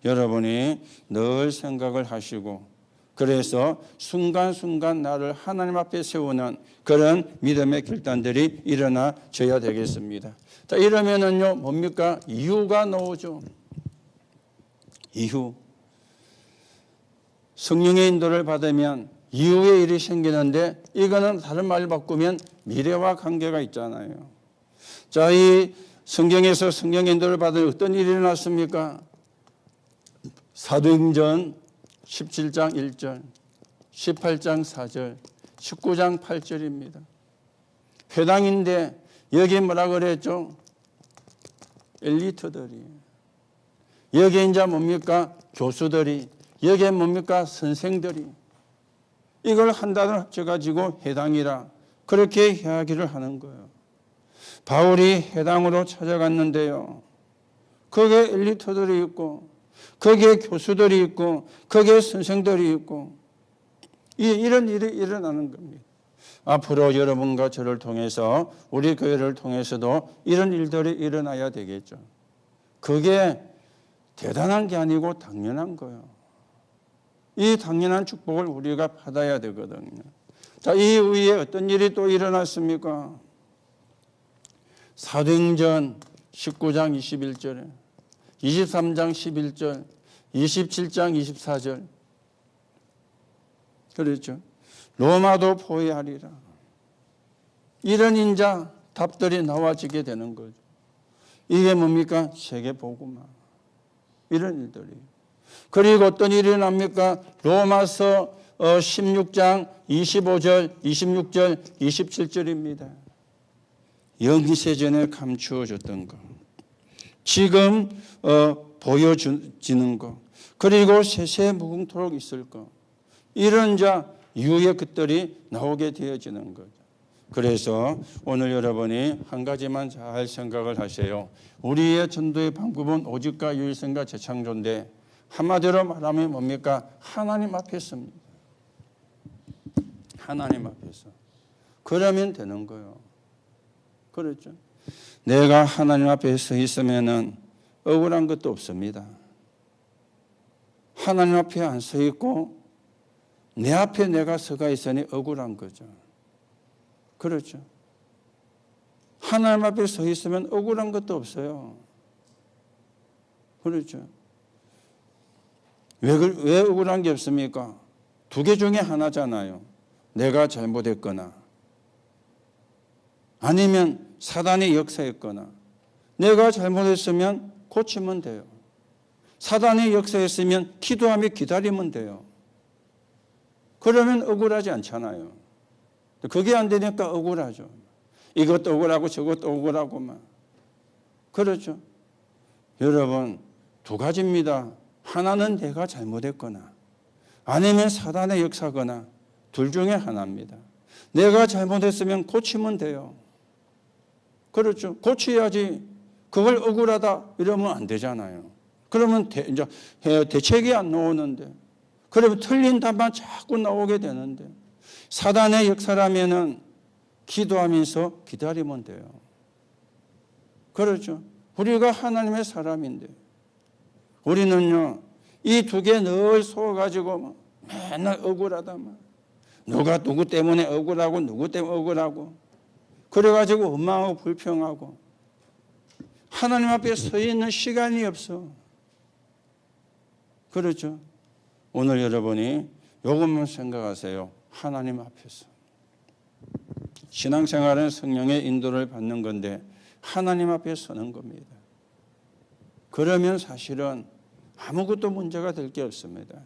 여러분이 늘 생각을 하시고, 그래서 순간순간 나를 하나님 앞에 세우는 그런 믿음의 결단들이 일어나줘야 되겠습니다. 자, 이러면은요 뭡니까? 이유가 나오죠. 이유. 성령의 인도를 받으면 이후의 일이 생기는데, 이거는 다른 말로 바꾸면 미래와 관계가 있잖아요. 자, 이 성경에서 성령의 인도를 받으면 어떤 일이 일어났습니까? 사도행전 17장 1절, 18장 4절, 19장 8절입니다. 회당인데 여기 뭐라 그랬죠? 엘리트들이. 여기 이제 뭡니까? 교수들이. 여기에 뭡니까? 선생들이. 이걸 한 단어를 합쳐가지고 회당이라 그렇게 이야기를 하는 거예요. 바울이 회당으로 찾아갔는데요. 거기에 엘리트들이 있고, 거기에 교수들이 있고, 거기에 선생들이 있고, 이런 일이 일어나는 겁니다. 앞으로 여러분과 저를 통해서, 우리 교회를 통해서도 이런 일들이 일어나야 되겠죠. 그게 대단한 게 아니고 당연한 거예요. 이 당연한 축복을 우리가 받아야 되거든요. 자, 이 위에 어떤 일이 또 일어났습니까? 사도행전 19장 21절에 23장 11절, 27장 24절. 그렇죠. 로마도 포위하리라. 이런 인자 답들이 나와지게 되는 거죠. 이게 뭡니까? 세계복음화. 이런 일들이. 그리고 어떤 일이 납니까? 로마서 16장 25절, 26절, 27절입니다. 영세전에 감추어졌던 것. 지금 보여지는 것. 그리고 세세무궁토록 있을 것. 이런 유의 것들이 나오게 되어지는 거죠. 그래서 오늘 여러분이 한 가지만 잘 생각을 하세요. 우리의 전도의 방법은 오직과 유일성과 재창조인데 한마디로 말하면 뭡니까? 하나님 앞에서입니다. 하나님 앞에서. 그러면 되는 거예요. 그렇죠. 내가 하나님 앞에 서 있으면은 억울한 것도 없습니다. 하나님 앞에 안 서 있고 내 앞에 내가 서가 있으니 억울한 거죠. 그렇죠. 하나님 앞에 서 있으면 억울한 것도 없어요. 그렇죠. 왜 억울한 게 없습니까? 두 개 중에 하나잖아요. 내가 잘못했거나 아니면 사단이 역사했거나. 내가 잘못했으면 고치면 돼요. 사단이 역사했으면 기도하며 기다리면 돼요. 그러면 억울하지 않잖아요. 그게 안 되니까 억울하죠. 이것도 억울하고 저것도 억울하고 막. 그렇죠. 여러분, 두 가지입니다. 하나는 내가 잘못했거나 아니면 사단의 역사거나 둘 중에 하나입니다. 내가 잘못했으면 고치면 돼요. 그렇죠. 고쳐야지. 그걸 억울하다 이러면 안 되잖아요. 그러면 이제 대책이 안 나오는데, 그러면 틀린 답만 자꾸 나오게 되는데, 사단의 역사라면은 기도하면서 기다리면 돼요. 그렇죠. 우리가 하나님의 사람인데, 우리는요 이 두 개 늘 속아가지고 맨날 억울하다만, 누가 누구 때문에 억울하고 누구 때문에 억울하고, 그래가지고 원망하고 불평하고 하나님 앞에 서 있는 시간이 없어. 그렇죠. 오늘 여러분이 이것만 생각하세요. 하나님 앞에서. 신앙생활은 성령의 인도를 받는 건데 하나님 앞에 서는 겁니다. 그러면 사실은 아무것도 문제가 될 게 없습니다.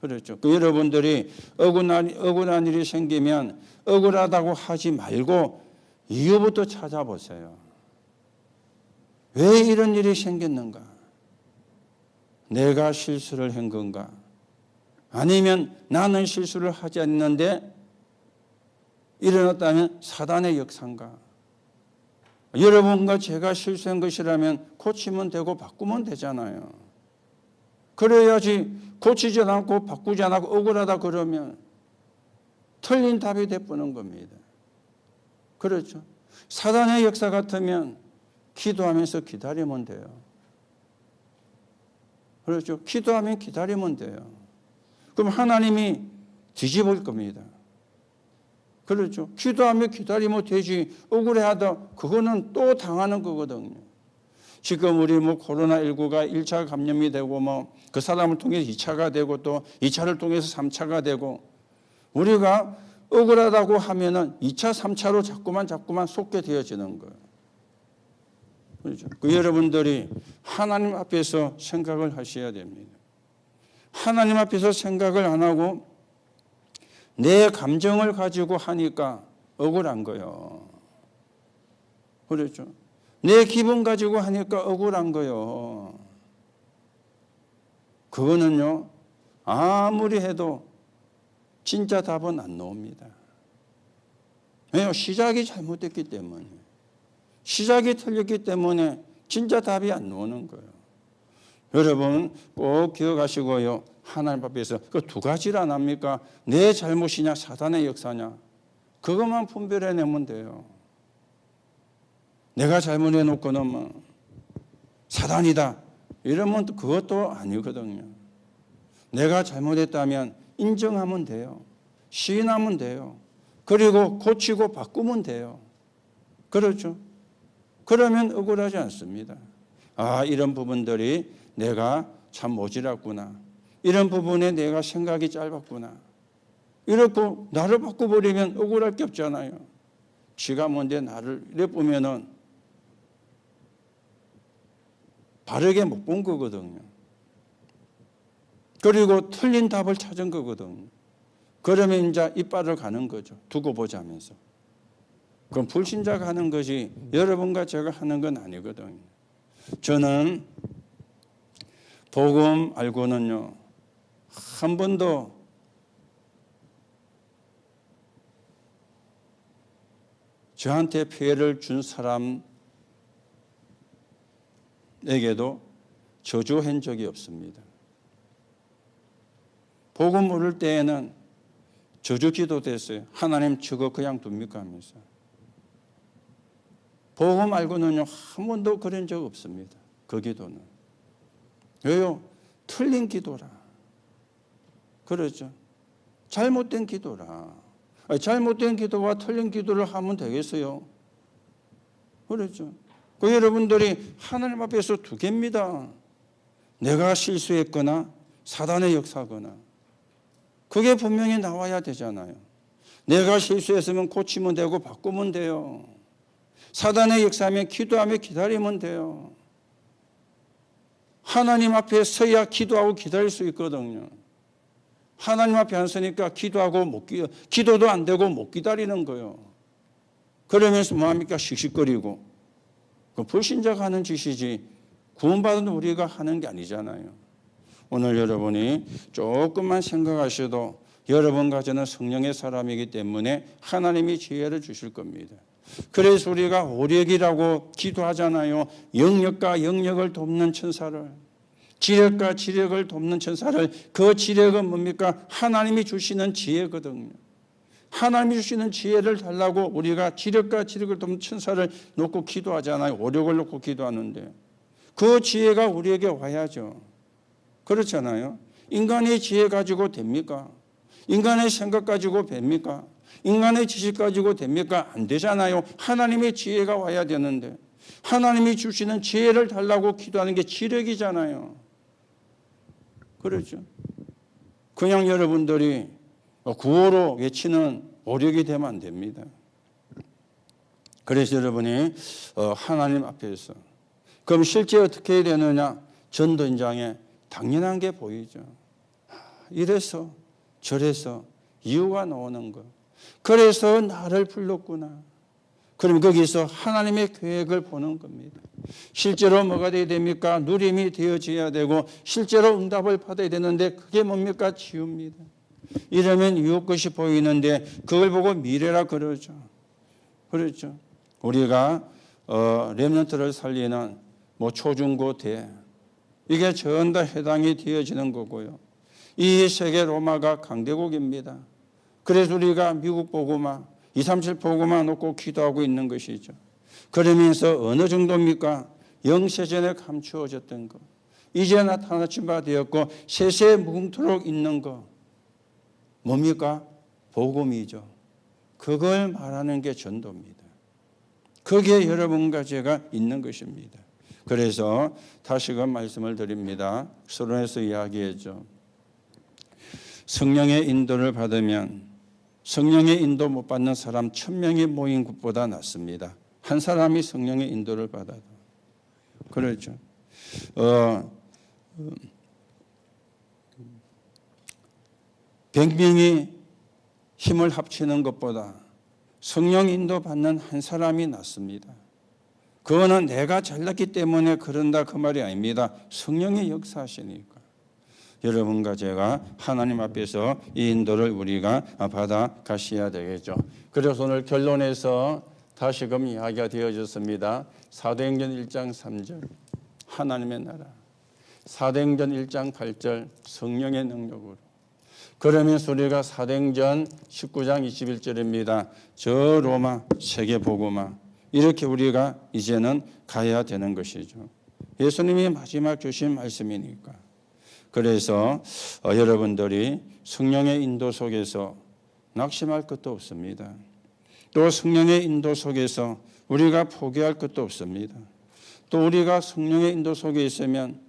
그렇죠. 여러분들이 억울한 일이 생기면 억울하다고 하지 말고 이유부터 찾아보세요. 왜 이런 일이 생겼는가? 내가 실수를 한 건가? 아니면 나는 실수를 하지 않는데 일어났다면 사단의 역사인가? 여러분과 제가 실수한 것이라면 고치면 되고 바꾸면 되잖아요. 그래야지. 고치지 않고 바꾸지 않고 억울하다 그러면 틀린 답이 되어보는 겁니다. 그렇죠. 사단의 역사 같으면 기도하면서 기다리면 돼요. 그렇죠. 기도하면 기다리면 돼요. 그럼 하나님이 뒤집을 겁니다. 그렇죠. 기도하며 기다리면 되지. 억울해하다 그거는 또 당하는 거거든요. 지금 우리 코로나19가 1차 감염이 되고 그 사람을 통해서 2차가 되고 또 2차를 통해서 3차가 되고, 우리가 억울하다고 하면은 2차, 3차로 자꾸만 속게 되어지는 거예요. 그렇죠. 여러분들이 하나님 앞에서 생각을 하셔야 됩니다. 하나님 앞에서 생각을 안 하고 내 감정을 가지고 하니까 억울한 거예요. 그렇죠. 내 기분 가지고 하니까 억울한 거예요. 그거는요, 아무리 해도 진짜 답은 안 나옵니다. 왜요? 시작이 잘못됐기 때문에. 시작이 틀렸기 때문에 진짜 답이 안 나오는 거예요. 여러분 꼭 기억하시고요. 하나님 앞에서 그 두 가지를 안 합니까? 내 잘못이냐 사단의 역사냐, 그것만 분별해내면 돼요. 내가 잘못해놓고는 사단이다 이러면 그것도 아니거든요. 내가 잘못했다면 인정하면 돼요. 시인하면 돼요. 그리고 고치고 바꾸면 돼요. 그렇죠. 그러면 억울하지 않습니다. 이런 부분들이 내가 참 모질랐구나. 이런 부분에 내가 생각이 짧았구나. 이렇게 나를 바꿔버리면 억울할 게 없잖아요. 지가 뭔데 나를 이래 보면은 바르게 못 본 거거든요. 그리고 틀린 답을 찾은 거거든요. 그러면 이제 이빨을 가는 거죠. 두고 보자면서. 그럼 불신자가 하는 것이 여러분과 제가 하는 건 아니거든요. 저는 복음 알고는요, 한 번도 저한테 피해를 준 사람에게도 저주한 적이 없습니다. 복음 모를 때에는 저주 기도됐어요. 하나님 저거 그냥 둡니까 하면서. 복음 알고는요, 한 번도 그런 적 없습니다. 그 기도는. 왜요? 틀린 기도라. 그렇죠. 잘못된 기도라. 잘못된 기도와 틀린 기도를 하면 되겠어요? 그렇죠. 그 여러분들이 하나님 앞에서 두 개입니다. 내가 실수했거나 사단의 역사거나. 그게 분명히 나와야 되잖아요. 내가 실수했으면 고치면 되고 바꾸면 돼요. 사단의 역사하면 기도하며 기다리면 돼요. 하나님 앞에 서야 기도하고 기다릴 수 있거든요. 하나님 앞에 안 서니까 기도도 안 되고 못 기다리는 거예요. 그러면서 뭐합니까? 씩씩거리고. 그 불신자가 하는 짓이지 구원받은 우리가 하는 게 아니잖아요. 오늘 여러분이 조금만 생각하셔도 여러분과 저는 성령의 사람이기 때문에 하나님이 지혜를 주실 겁니다. 그래서 우리가 오력이라고 기도하잖아요. 영역과 영역을 돕는 천사를, 지력과 지력을 돕는 천사를. 그 지력은 뭡니까? 하나님이 주시는 지혜거든요. 하나님이 주시는 지혜를 달라고 우리가 지력과 지력을 돕는 천사를 놓고 기도하잖아요. 오력을 놓고 기도하는데 그 지혜가 우리에게 와야죠. 그렇잖아요. 인간의 지혜 가지고 됩니까? 인간의 생각 가지고 됩니까? 인간의 지식 가지고 됩니까? 안 되잖아요. 하나님의 지혜가 와야 되는데 하나님이 주시는 지혜를 달라고 기도하는 게 지력이잖아요. 그렇죠. 그냥 여러분들이 구호로 외치는 오력이 되면 안 됩니다. 그래서 여러분이 하나님 앞에서 그럼 실제 어떻게 해야 되느냐? 전도 현장에 당연한 게 보이죠. 이래서 저래서 이유가 나오는 거. 그래서 나를 불렀구나. 그럼 거기서 하나님의 계획을 보는 겁니다. 실제로 뭐가 되어야 됩니까? 누림이 되어져야 되고 실제로 응답을 받아야 되는데 그게 뭡니까? 치유입니다. 이러면 이웃 것이 보이는데 그걸 보고 미래라 그러죠. 그렇죠. 우리가 렘넌트를 살리는 초중고 대 이게 전부 다 해당이 되어지는 거고요. 이 세계 로마가 강대국입니다. 그래서 우리가 미국 복음화, 237 복음화 놓고 기도하고 있는 것이죠. 그러면서 어느 정도입니까? 영세전에 감추어졌던 것, 이제 나타나친 바 되었고 세세에 뭉토록 있는 것, 뭡니까? 복음이죠. 그걸 말하는 게 전도입니다. 거기에 여러분과 제가 있는 것입니다. 그래서 다시금 말씀을 드립니다. 서론에서 이야기했죠. 성령의 인도를 받으면 성령의 인도 못 받는 사람 1000명이 모인 것보다 낫습니다. 한 사람이 성령의 인도를 받아도. 그렇죠. 100명이 힘을 합치는 것보다 성령 인도 받는 한 사람이 낫습니다. 그거는 내가 잘났기 때문에 그런다 그 말이 아닙니다. 성령이 역사하시니까. 여러분과 제가 하나님 앞에서 이 인도를 우리가 받아 가셔야 되겠죠. 그래서 오늘 결론에서 다시금 이야기가 되어졌습니다. 사도행전 1장 3절 하나님의 나라, 사도행전 1장 8절 성령의 능력으로. 그러면서 우리가 사도행전 19장 21절입니다. 저 로마 세계복음화 이렇게 우리가 이제는 가야 되는 것이죠. 예수님이 마지막 주신 말씀이니까. 그래서 여러분들이 성령의 인도 속에서 낙심할 것도 없습니다. 또 성령의 인도 속에서 우리가 포기할 것도 없습니다. 또 우리가 성령의 인도 속에 있으면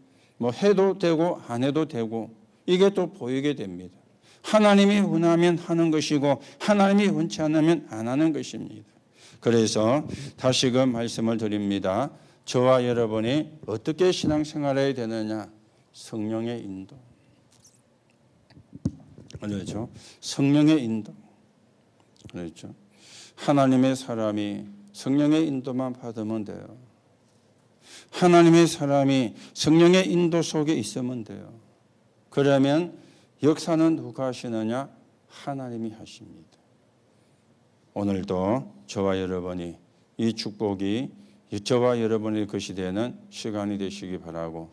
뭐 해도 되고 안 해도 되고 이게 또 보이게 됩니다. 하나님이 원하면 하는 것이고 하나님이 원치 않으면 안 하는 것입니다. 그래서 다시금 말씀을 드립니다. 저와 여러분이 어떻게 신앙생활해야 되느냐? 성령의 인도. 그렇죠? 성령의 인도. 그렇죠? 하나님의 사람이 성령의 인도만 받으면 돼요. 하나님의 사람이 성령의 인도 속에 있으면 돼요. 그러면 역사는 누가 하시느냐? 하나님이 하십니다. 오늘도 저와 여러분이 이 축복이 저와 여러분의 것이 되는 시간이 되시기 바라고,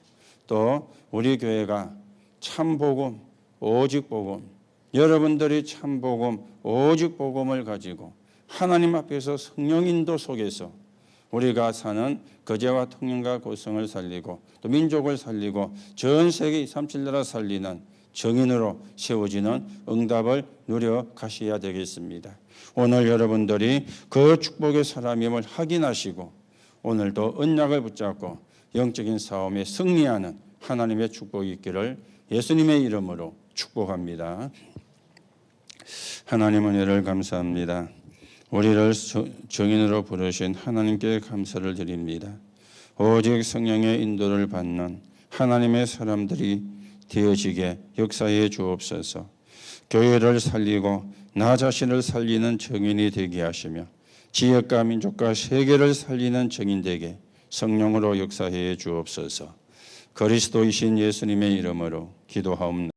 또 우리 교회가 참복음, 오직 복음, 여러분들이 참복음, 오직 복음을 가지고 하나님 앞에서 성령 인도 속에서 우리가 사는 거제와 통영과 고성을 살리고 또 민족을 살리고 전 세계 237나라 살리는 정인으로 세워지는 응답을 누려 가셔야 되겠습니다. 오늘 여러분들이 그 축복의 사람임을 확인하시고 오늘도 언약을 붙잡고 영적인 싸움에 승리하는 하나님의 축복이 있기를 예수님의 이름으로 축복합니다. 하나님 은혜를 감사합니다. 우리를 정인으로 부르신 하나님께 감사를 드립니다. 오직 성령의 인도를 받는 하나님의 사람들이 되어지게 역사해 주옵소서. 교회를 살리고 나 자신을 살리는 정인이 되게 하시며 지역과 민족과 세계를 살리는 정인 되게 성령으로 역사해 주옵소서. 그리스도이신 예수님의 이름으로 기도하옵나이다.